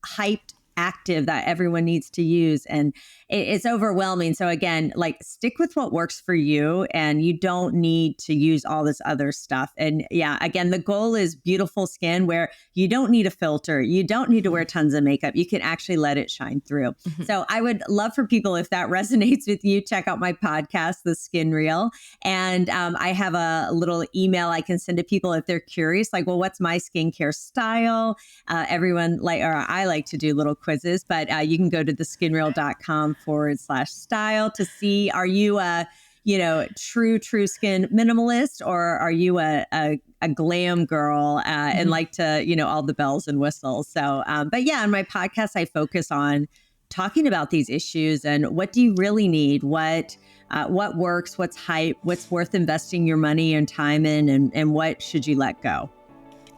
Speaker 2: hyped active that everyone needs to use." And it's overwhelming. So again, like stick with what works for you and you don't need to use all this other stuff. And yeah, again, the goal is beautiful skin where you don't need a filter. You don't need to wear tons of makeup. You can actually let it shine through. So I would love for people, if that resonates with you, check out my podcast, The Skin Reel. And I have a little email I can send to people if they're curious, like, well, what's my skincare style? I like to do little quizzes, but you can go to theskinreel.com/style to see, are you a true skin minimalist, or are you a glam girl and like to all the bells and whistles? So but yeah, on my podcast I focus on talking about these issues and what do you really need, what works, what's hype, what's worth investing your money and time in, and what should you let go.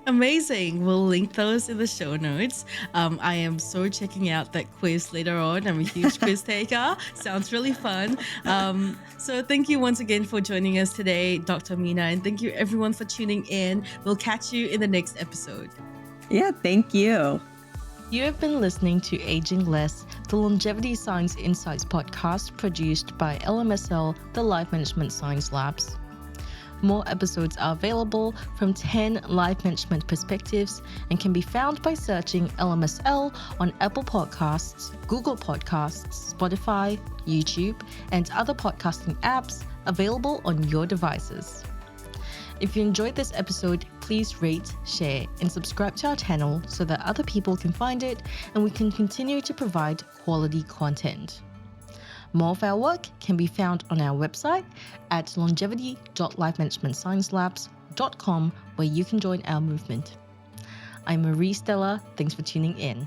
Speaker 3: Amazing. We'll link those in the show notes. I am so checking out that quiz later on. I'm a huge quiz taker. Sounds really fun. So thank you once again for joining us today, Dr. Mina, and thank you everyone for tuning in. We'll catch you in the next episode.
Speaker 2: Yeah, thank you.
Speaker 1: You have been listening to Aging Less, the Longevity Science Insights podcast produced by LMSL, the Life Management Science Labs. More episodes are available from 10 life management perspectives and can be found by searching LMSL on Apple Podcasts, Google Podcasts, Spotify, YouTube, and other podcasting apps available on your devices. If you enjoyed this episode, please rate, share, and subscribe to our channel so that other people can find it and we can continue to provide quality content. More of our work can be found on our website at longevity.lifemanagementsciencelabs.com, where you can join our movement. I'm Marie Stella. Thanks for tuning in.